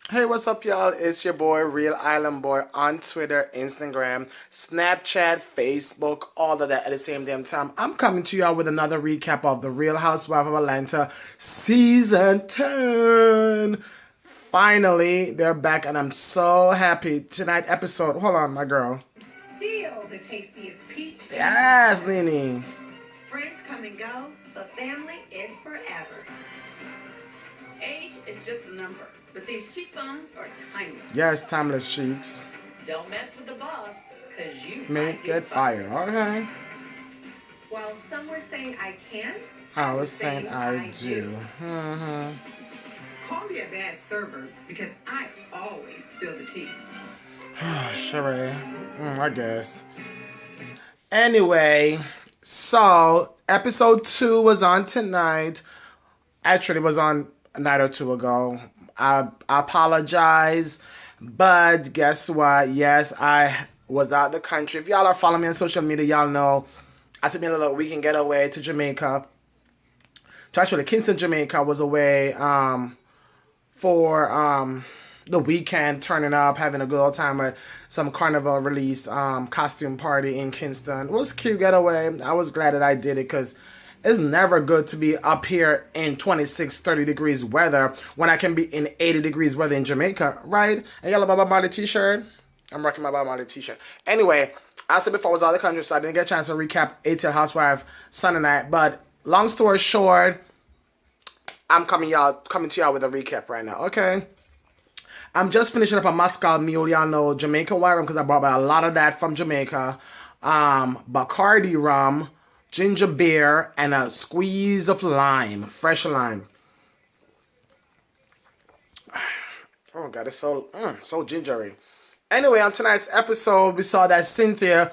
Hey, what's up, y'all? It's your boy, Real Island Boy, on Twitter, Instagram, Snapchat, Facebook, all of that at the same damn time. I'm coming to y'all with another recap of The Real Housewives of Atlanta Season 10. Finally, they're back, and I'm so happy. Tonight episode, hold on, my girl. Still the tastiest peach. Yes, Nene. Friends come and go, but family is forever. Age is just a number, but these cheekbones are timeless. Yes, timeless cheeks. Don't mess with the boss, because you May might get fired. Okay. While some were saying I can't, I was saying I do. Call me a bad server because I always spill the tea. Sheree. I guess. Anyway, so episode 2 was on tonight. Actually, it was on a night or two ago. I apologize, but guess what? Yes, I was out the country. If y'all are following me on social media, y'all know I took me a little weekend getaway to Jamaica. To actually Kingston, Jamaica. Was away for the weekend, turning up, having a good old time at some carnival release costume party in Kingston. It was a cute getaway. I was glad that I did it because it's never good to be up here in 26, 30 degrees weather when I can be in 80 degrees weather in Jamaica, right? And y'all love my Bob Marley t-shirt? I'm rocking my Bob Marley t-shirt. Anyway, I said before I was out of the country, so I didn't get a chance to recap ATL Housewives Sunday night. But long story short, I'm coming to y'all with a recap right now, okay? I'm just finishing up a Moscow Mule, y'all know, Jamaican white rum, because I brought back a lot of that from Jamaica. Bacardi rum, ginger beer, and a squeeze of lime, fresh lime. Oh God, it's so gingery. Anyway, on tonight's episode, we saw that Cynthia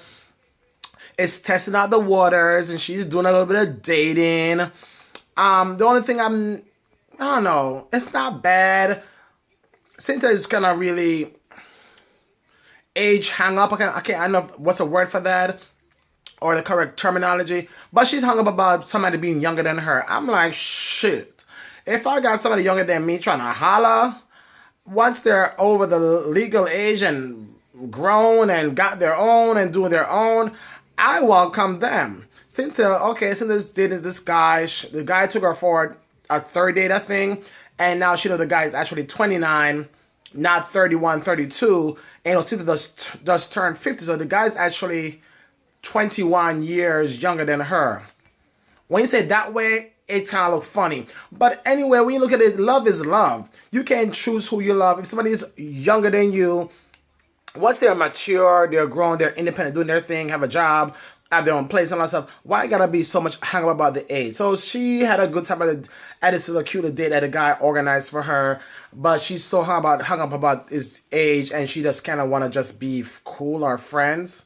is testing out the waters, and she's doing a little bit of dating. The only thing I don't know, it's not bad. Cynthia is kind of really age hang up. I don't know what's a word for that or the correct terminology, but she's hung up about somebody being younger than her. I'm like, shit. If I got somebody younger than me trying to holler, once they're over the legal age and grown and got their own and doing their own, I welcome them. Cynthia's dating this guy. The guy took her for a third date, I think. And now she knows the guy is actually 29, not 31, 32. And Cynthia just turned 50. So the guy's actually 21 years younger than her. When you say it that way, it kind of looks funny. But anyway, when you look at it, love is love. You can't choose who you love. If somebody is younger than you, once they're mature, they're grown, they're independent, doing their thing, have a job, have their own place and all that stuff, why gotta be so much hung up about the age? So she had a good time at this little cute date that a guy organized for her, but she's so hung up about his age, and she just kind of want to just be cool or friends.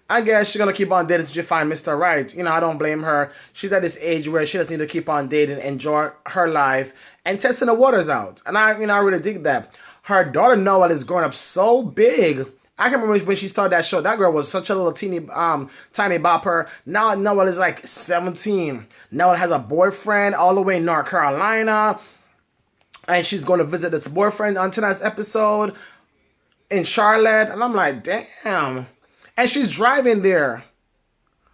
I guess she's gonna keep on dating until she find Mr. Right. I don't blame her. She's at this age where she just need to keep on dating, enjoy her life, and testing the waters out. And I really dig that. Her daughter Noelle is growing up so big. I can remember when she started that show. That girl was such a little tiny bopper. Now Noelle is like 17. Noelle has a boyfriend all the way in North Carolina, and she's going to visit this boyfriend on tonight's episode in Charlotte. And I'm like, damn. And she's driving there,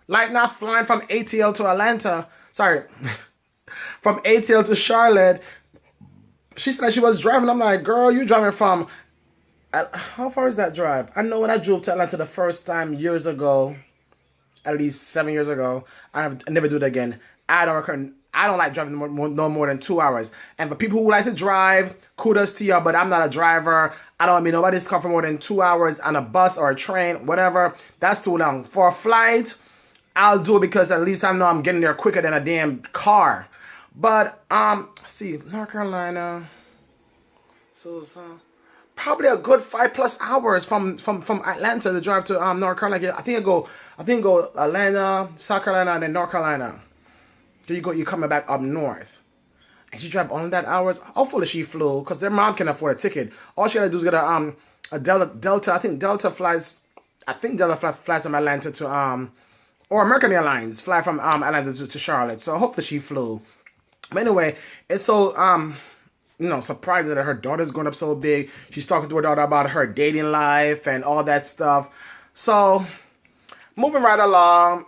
like not flying from ATL to Atlanta. Sorry, from ATL to Charlotte. She said she was driving. I'm like, girl, you driving from... How far is that drive? I know when I drove to Atlanta the first time years ago, at least 7 years ago, I never do it again. I don't like driving no more than 2 hours. And for people who like to drive, kudos to y'all, but I'm not a driver. I don't mean nobody's come for more than 2 hours on a bus or a train, whatever. That's too long. For a flight, I'll do it because at least I know I'm getting there quicker than a damn car. But see, North Carolina, so probably a good 5+ hours from Atlanta to drive to North Carolina. I think go Atlanta, South Carolina, and then North Carolina. Then you're coming back up north. And she drive only that hours. Hopefully she flew, because their mom can afford a ticket. All she gotta do is get a Delta. I think Delta flies from Atlanta to or American Airlines fly from Atlanta to Charlotte. So hopefully she flew. But anyway, it's so surprised that her daughter's growing up so big. She's talking to her daughter about her dating life and all that stuff. So, moving right along,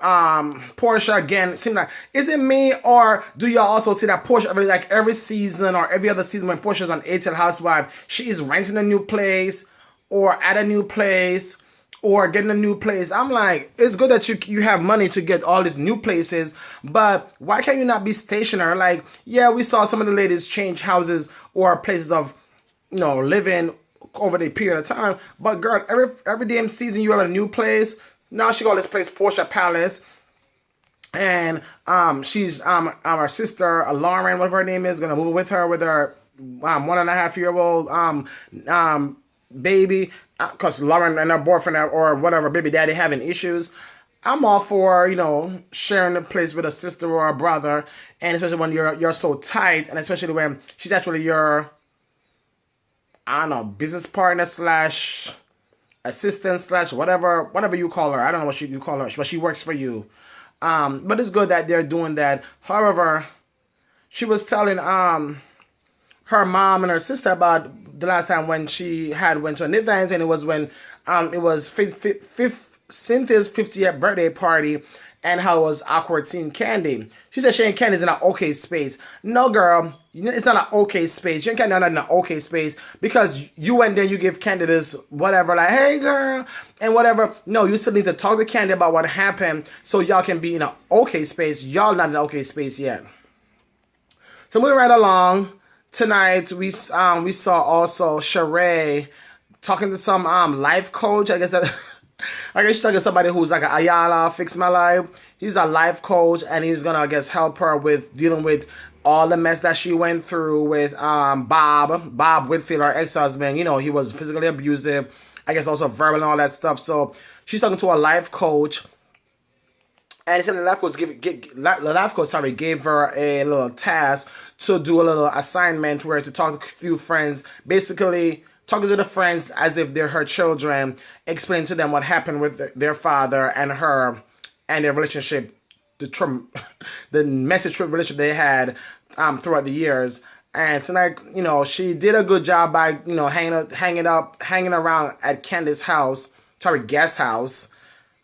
Portia again seems like, is it me or do y'all also see that Portia every season or every other season when Portia's on A10 Housewives, she is renting a new place or at a new place or getting a new place? I'm like, it's good that you have money to get all these new places, but why can't you not be stationary? Like, yeah, we saw some of the ladies change houses or places of, living over the period of time. But girl, every damn season you have a new place. Now she got this place, Portia Palace, and she's her sister Lauren, whatever her name is, gonna move with her with her 1.5-year-old baby, because Lauren and her boyfriend or whatever baby daddy having issues. I'm all for sharing the place with a sister or a brother, and especially when you're so tight, and especially when she's actually your business partner / assistant / whatever you call her. I don't know what you call her, but she works for you. But it's good that they're doing that. However, she was telling her mom and her sister about the last time when she went to an event, and it was when it was Cynthia's 50th birthday party, and how it was awkward seeing Candy. She said she and Candy's in an okay space. No, girl, it's not an okay space. You and Candy are not in an okay space because you went there, you give Candy this whatever, like, hey, girl, and whatever. No, you still need to talk to Candy about what happened so y'all can be in an okay space. Y'all not in an okay space yet. So moving right along, tonight we saw also Shemea talking to some life coach. I guess she's talking to somebody who's like an Ayala, Fix My Life. He's a life coach, and he's gonna, I guess, help her with dealing with all the mess that she went through with Bob Whitfield, her ex-husband. He was physically abusive, I guess also verbal and all that stuff. So she's talking to a life coach, and he said the life coach gave her a little task to do a little assignment where to talk to a few friends, basically talking to the friends as if they're her children, explain to them what happened with their father and her and their relationship, the message relationship they had throughout the years. And tonight, she did a good job by, hanging around at Candy's house, guest house.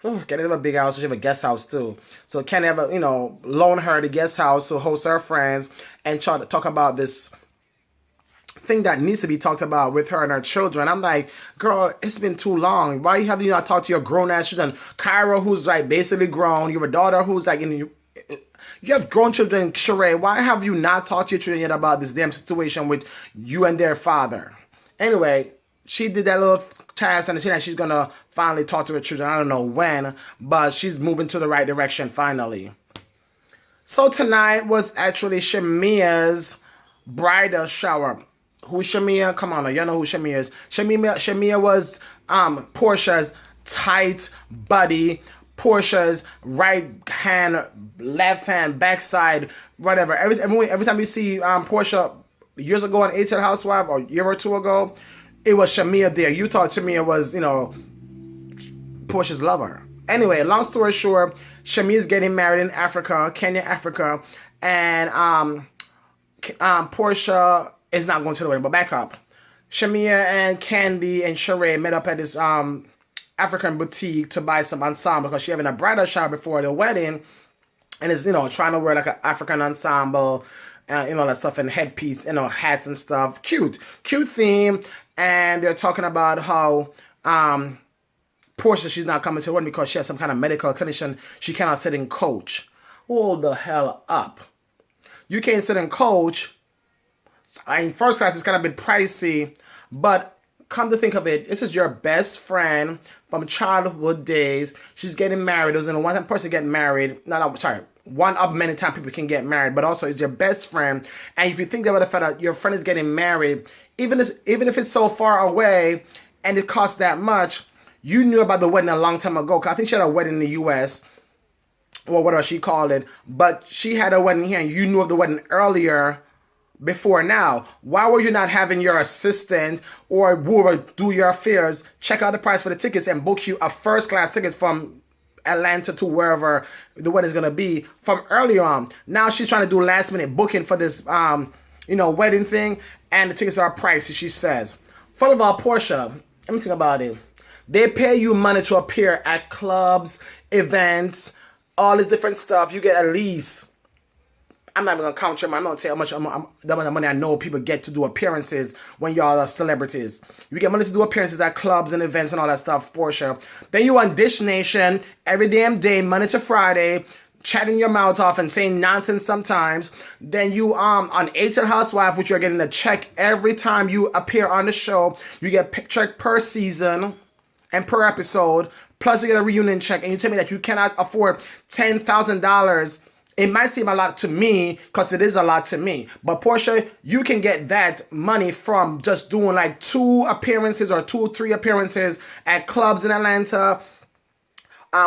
Candy have a big house, so she have a guest house too. So Candy have loan her the guest house to host her friends and try to talk about this thing that needs to be talked about with her and her children. I'm like, girl, it's been too long. Why have you not talked to your grown ass children? Kyra, who's like basically grown. You have a daughter who's like you have grown children, Sheree. Why have you not talked to your children yet about this damn situation with you and their father? Anyway, she did that little task, and she's gonna finally talk to her children. I don't know when, but she's moving to the right direction finally. So tonight was actually Shemea's bridal shower. Who's Shemea? Come on, y'all know who Shemea is. Shemea was Portia's tight buddy, Portia's right hand, left hand, backside, whatever. Every time you see Portia years ago on A10 Housewives or a year or two ago, it was Shemea there. You thought Shemea was, Portia's lover. Anyway, long story short, Shemea's getting married in Africa, Kenya, Africa, and Portia is not going to the wedding. But back up, Shemea and Candy and Sheree met up at this African boutique to buy some ensemble because she's having a bridal shower before the wedding, and is trying to wear like an African ensemble, that stuff, and headpiece, hats and stuff. Cute theme. And they're talking about how Portia, she's not coming to the wedding because she has some kind of medical condition. She cannot sit in coach. Hold the hell up. You can't sit in coach. In first class, it's kind of a bit pricey, but come to think of it, this is your best friend from childhood days. She's getting married. It was a one-time person get married. One of many times people can get married, but also it's your best friend. And if you think about the fact that your friend is getting married, even if it's so far away and it costs that much, you knew about the wedding a long time ago. I think she had a wedding in the U.S., or whatever she called it, but she had a wedding here and you knew of the wedding earlier before now. Why were you not having your assistant or whoever do your affairs check out the price for the tickets and book you a first class ticket from Atlanta to wherever the wedding is going to be from earlier on? Now she's trying to do last minute booking for this wedding thing, and the tickets are pricey, she says. First of all, Portia, let me think about it. They pay you money to appear at clubs, events, all this different stuff. You get at least, I'm not even going to count your money. I'm not going to tell you how much the amount of money I know people get to do appearances when y'all are celebrities. You get money to do appearances at clubs and events and all that stuff, Portia. Then you on Dish Nation every damn day, Monday to Friday, chatting your mouth off and saying nonsense sometimes. Then you on S10 Housewives, which you're getting a check every time you appear on the show. You get check per season and per episode. Plus you get a reunion check. And you tell me that you cannot afford $10,000. It might seem a lot to me, because it is a lot to me. But Portia, you can get that money from just doing like 2 appearances or 2 or 3 appearances at clubs in Atlanta.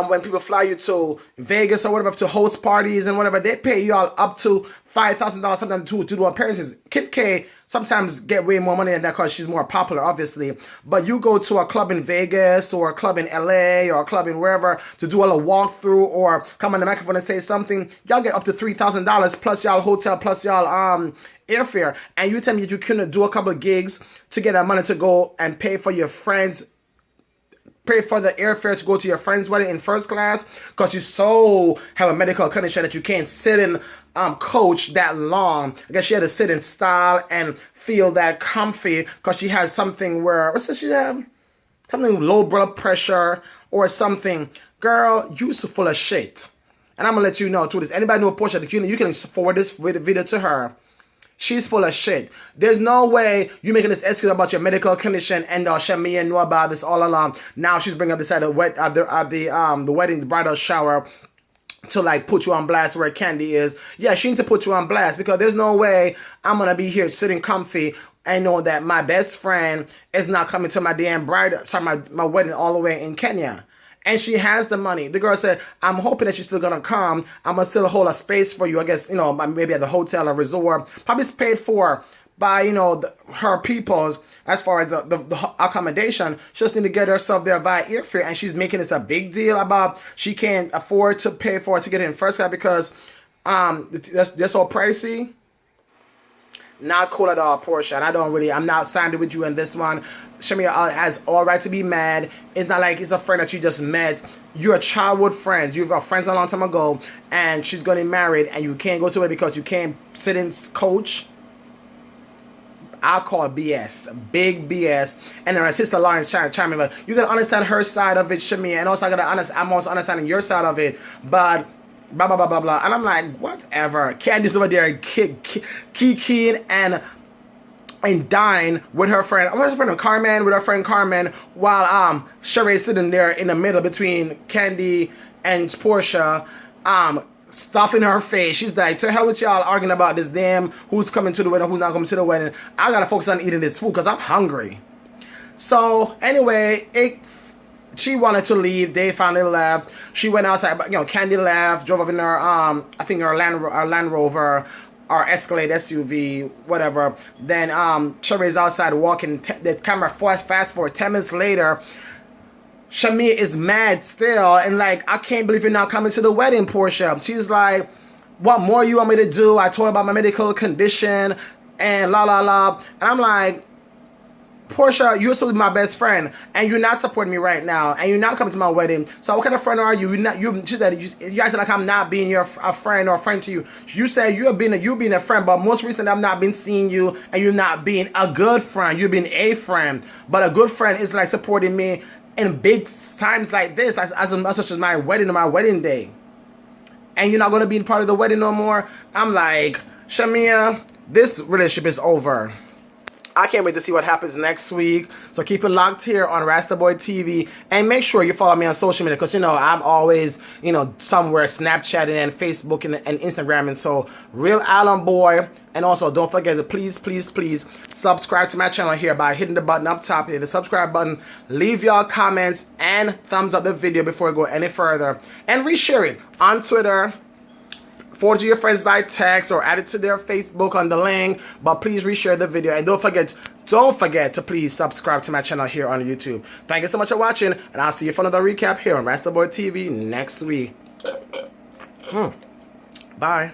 When people fly you to Vegas or whatever to host parties and whatever, they pay you all up to $5,000 sometimes to do appearances. Kim K sometimes get way more money than that because she's more popular, obviously. But you go to a club in Vegas or a club in LA or a club in wherever to do a walkthrough or come on the microphone and say something, y'all get up to $3,000 plus y'all hotel plus y'all airfare. And you tell me that you couldn't do a couple of gigs to get that money to go and pay for your friends, pay for the airfare to go to your friend's wedding in first class because you so have a medical condition that you can't sit in coach that long. I guess she had to sit in style and feel that comfy because she has something where, what's this she have? Something low blood pressure or something. Girl, you so full of shit. And I'm going to let you know too this. Anybody know Portia, you can forward this video to her. She's full of shit. There's no way you making this excuse about your medical condition and Shemea knew about this all along. Now she's bringing up this at the wedding, the bridal shower to like put you on blast where Candy is. Yeah, she needs to put you on blast because there's no way I'm going to be here sitting comfy and know that my best friend is not coming to my damn my wedding all the way in Kenya. And she has the money. The girl said, I'm hoping that she's still going to come. I'm going to still hold a space for you. I guess, maybe at the hotel or resort. Probably paid for by, her peoples as far as the accommodation. She just need to get herself there via airfare. And she's making this a big deal about she can't afford to pay for it to get in first class because they're so pricey. Not cool at all, Portia. And I'm not siding with you in this one. Shemea has all right to be mad. It's not like it's a friend that you just met. You're a childhood friend. You were friends a long time ago. And she's getting married. And you can't go to it because you can't sit in coach. I'll call it BS. Big BS. And then her sister Lauren's trying to chime in. But you got to understand her side of it, Shemea. And also I'm also understanding your side of it. But blah, blah, blah, blah, blah. And I'm like, whatever. Candy's over there kikiing and dying with her friend. What's her friend? Carmen, with her friend Carmen, while Sherea's sitting there in the middle between Candy and Portia, stuffing her face. She's like, to hell with y'all arguing about this damn who's coming to the wedding, who's not coming to the wedding. I gotta focus on eating this food because I'm hungry. So anyway, she wanted to leave. They finally left. She went outside, but Candy left, drove up in her I think her Land Rover or Escalade SUV, whatever. Then Sherea's outside walking. The camera fast forward 10 minutes later. Shemea is mad still and like, I can't believe you're not coming to the wedding, Portia. She's like, what more you want me to do? I told her about my medical condition and la la la. And I'm like, Portia, you're supposed to be my best friend, and you're not supporting me right now, and you're not coming to my wedding. So what kind of friend are you? She said, you guys said like I'm not being a friend or a friend to you. You said you're being a friend, but most recently I've not been seeing you, and you're not being a good friend. You're being a friend, but a good friend is like supporting me in big times like this, such as my wedding or my wedding day. And you're not going to be part of the wedding no more. I'm like, Shemea, this relationship is over. I can't wait to see what happens next week. So keep it locked here on Rastaboy TV. And make sure you follow me on social media. Because, I'm always, somewhere Snapchatting and Facebook and Instagram. And so, Real Island Boy. And also, don't forget to please subscribe to my channel here by hitting the button up top. Hit the subscribe button. Leave your comments and thumbs up the video before we go any further. And reshare it on Twitter. Forward to your friends by text or add it to their Facebook on the link. But please reshare the video. And don't forget to please subscribe to my channel here on YouTube. Thank you so much for watching. And I'll see you for another recap here on Rastaboy TV next week. Bye.